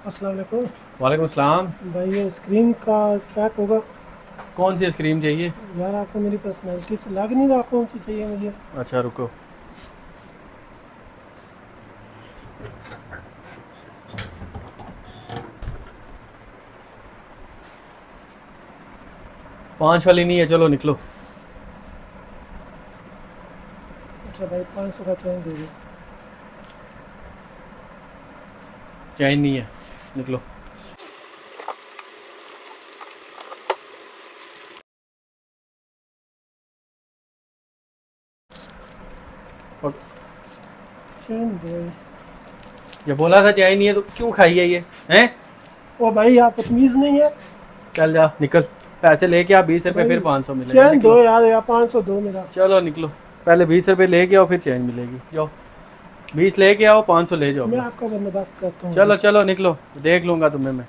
अस्सलाम वालेकुम। वालेकुम सलाम। भाई ये स्क्रीन का पैक होगा? कौन सी आइसक्रीम चाहिए? यार आपको मेरी पर्सनैलिटी से लग नहीं रहा कौन सी चाहिए मुझे। अच्छा रुको। 5 वाली नहीं है, चलो निकलो। अच्छा भाई 500 का चेंज दे दो। चैन नहीं है, निकलो। और चेंज दे। ये बोला था चैन नहीं है तो क्यों खाई है ये? हैं? ओ भाई आप तमीज़ नहीं है। चल जा निकल। पैसे लेके आ 20 रुपये, भाई फिर 500 मिलेगा, चेंज दो निकलो। यार, या 500 दो मेरा। चलो निकलो। पहले 20 रुपये लेके आओ, फिर चैन मिलेगी, जाओ। 20 लेके आओ, 500 ले जाओ मैं अपना। आपका बंदोबस्त करता हूँ अभी। चलो चलो निकलो, देख लूँगा तुम्हें मैं।